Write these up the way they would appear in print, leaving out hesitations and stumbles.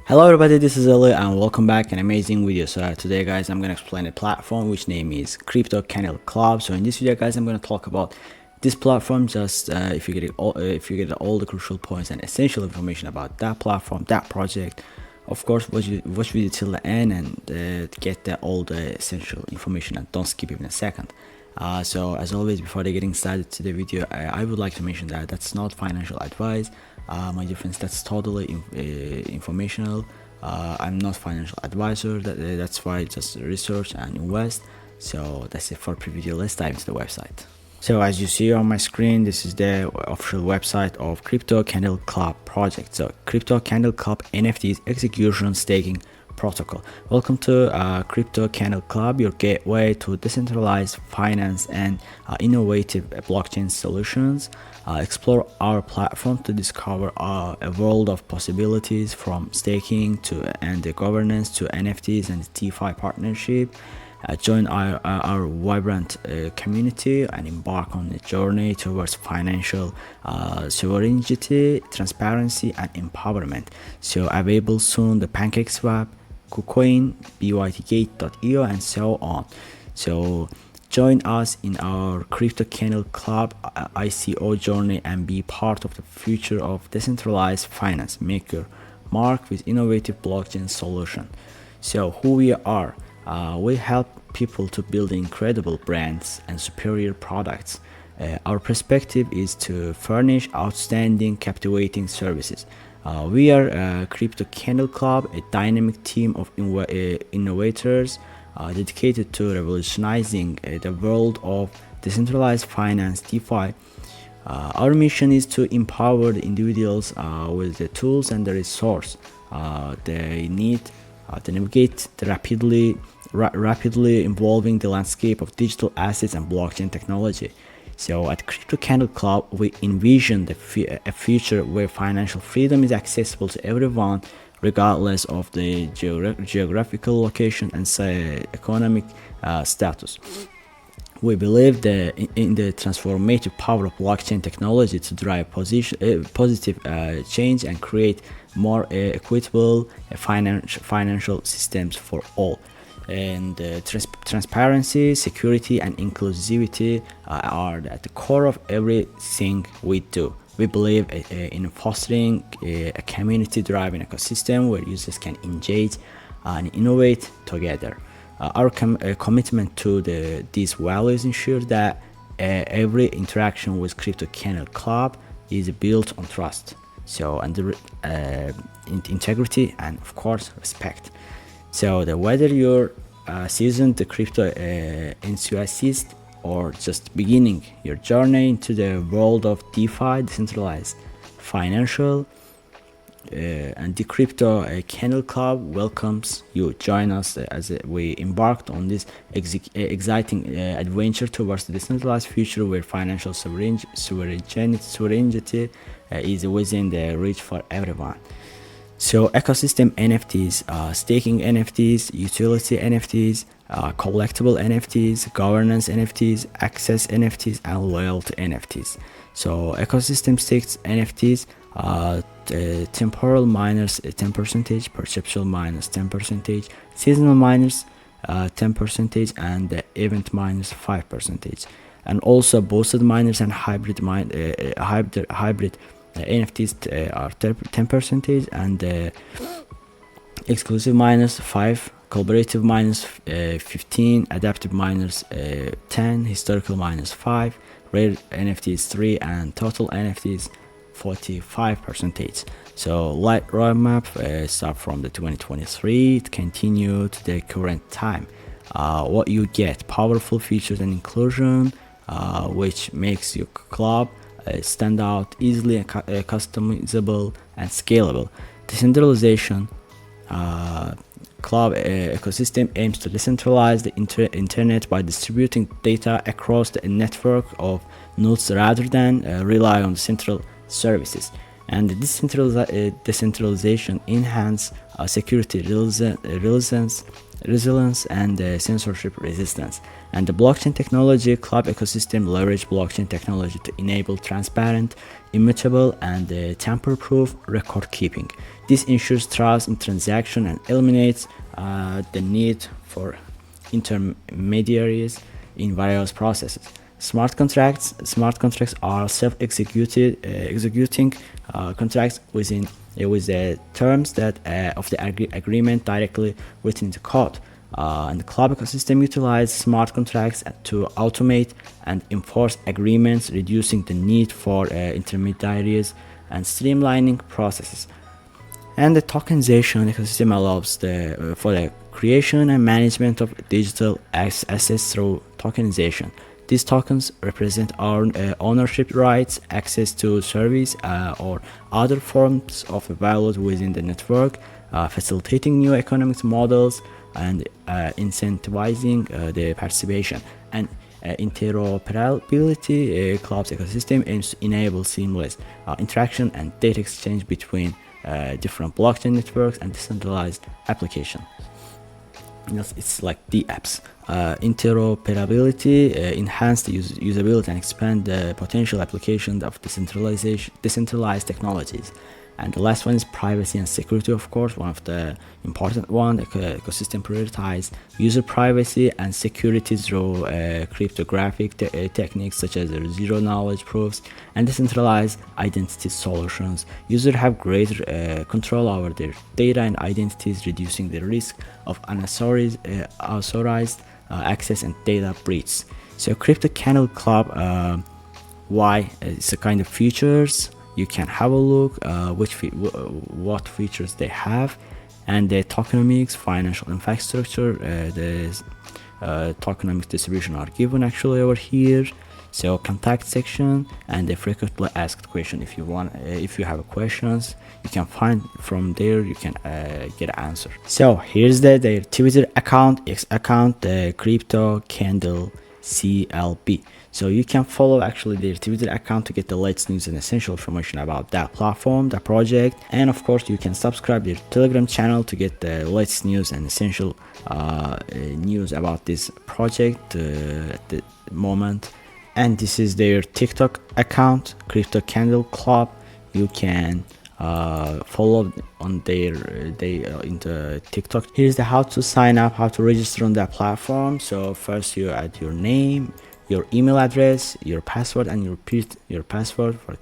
Hello everybody, this is Eli and welcome back an amazing video. So today guys I'm gonna explain a platform which name is Crypto Candle Club. So in this video guys I'm gonna talk about this platform, just if you get all the crucial points and essential information about that platform, that project. Of course watch video till the end and get all the essential information and don't skip even a second. So as always, before getting started to the video, I would like to mention that that's not financial advice. My dear friends, that's totally informational. I'm not financial advisor. That's why just research and invest. So that's it for pre-video. Let's dive into the website. So as you see on my screen, this is the official website of Crypto Candle Club project. So Crypto Candle Club NFTs execution staking protocol. Welcome to Crypto Candle Club, your gateway to decentralized finance and innovative blockchain solutions. Explore our platform to discover a world of possibilities, from staking and the governance to NFTs and DeFi partnership. Join our vibrant community and embark on a journey towards financial sovereignty, transparency, and empowerment. So available soon the PancakeSwap, KuCoin, BYTGate.io, and so on. So join us in our Crypto Candle Club ICO journey and be part of the future of decentralized finance. Make your mark with innovative blockchain solution. So who we are, we help people to build incredible brands and superior products. Our perspective is to furnish outstanding, captivating services. We are Crypto Candle Club, a dynamic team of innovators dedicated to revolutionizing the world of decentralized finance, DeFi. Our mission is to empower the individuals with the tools and the resource they need to navigate the rapidly evolving the landscape of digital assets and blockchain technology. So at Crypto Candle Club, we envision a future where financial freedom is accessible to everyone, regardless of the geographical location and economic status. We believe in the transformative power of blockchain technology to drive positive change and create more equitable financial systems for all. And transparency, security, and inclusivity are at the core of everything we do. We believe in fostering a community-driven ecosystem where users can engage and innovate together. Our commitment to these values ensures that every interaction with Crypto Candle Club is built on trust, so integrity, and of course respect. So whether you're seasoned crypto enthusiast or just beginning your journey into the world of DeFi, decentralized financial, and the Crypto Candle Club welcomes you. Join us as we embarked on this exciting adventure towards the decentralized future where financial sovereignty is within the reach for everyone. So ecosystem NFTs, staking NFTs, utility NFTs, collectible NFTs, governance NFTs, access NFTs, and loyalty NFTs. So ecosystem staked NFTs, temporal miners 10%, perceptual miners 10%, seasonal miners 10%, and the event miners 5%. And also boosted miners and hybrid NFTs are 10%, and exclusive miners 5, collaborative miners 15, adaptive miners 10, historical miners 5, rare NFTs 3, and total NFTs 45%. So light roadmap start from the 2023 to continue to the current time. What you get: powerful features and inclusion, which makes your club stand out, easily customizable and scalable. Decentralization club ecosystem aims to decentralize the internet by distributing data across the network of nodes rather than rely on central services. And the decentralization enhance security resilience and censorship resistance. And the blockchain technology cloud ecosystem leverage blockchain technology to enable transparent, immutable, and tamper-proof record keeping. This ensures trust in transaction and eliminates the need for intermediaries in various processes. Smart contracts are executing contracts with the terms that of the agreement directly within the code. And the cloud ecosystem utilizes smart contracts to automate and enforce agreements, reducing the need for intermediaries and streamlining processes. And the tokenization ecosystem allows for the creation and management of digital assets through tokenization. These tokens represent our ownership rights, access to service, or other forms of value within the network, facilitating new economic models and incentivizing the participation. And interoperability cloud ecosystem aims to enable seamless interaction and data exchange between different blockchain networks and decentralized applications. It's like the apps. Interoperability enhance the usability and expand the potential applications of decentralized technologies. And the last one is privacy and security, of course, one of the important one. The ecosystem prioritize user privacy and security through cryptographic techniques such as zero knowledge proofs and decentralized identity solutions. Users have greater control over their data and identities, reducing the risk of unauthorized access and data breaches. So Crypto Canal Club, why it's a kind of features. You can have a look what features they have, and the tokenomics, financial infrastructure, the tokenomics distribution are given actually over here. So contact section and the frequently asked question. If you have questions, you can find from there. You can get an answer. So here's their Twitter account, the Crypto Candle CLB. So you can follow actually their Twitter account to get the latest news and essential information about that platform, the project, and of course you can subscribe their Telegram channel to get the latest news and essential news about this project at the moment. And this is their TikTok account, Crypto Candle Club. You can follow on their in the TikTok. Here's the how to sign up, how to register on that platform. So first you add your name, your email address, your password, and you repeat your password for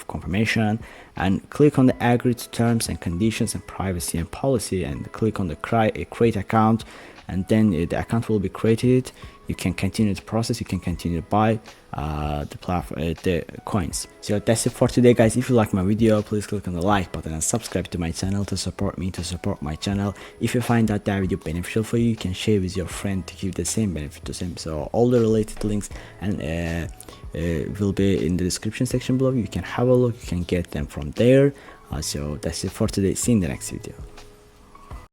confirmation, and click on the agree to terms and conditions and privacy and policy, and click on the create account, and then the account will be created. You can continue the process. You can continue to buy the platform, the coins. So that's it for today, guys. If you like my video, please click on the like button and subscribe to my channel to support me, to support my channel. If you find that video beneficial for you, you can share with your friend to give the same benefit to them. So all the related links and will be in the description section below. You can have a look. You can get them from there. So that's it for today. See you in the next video.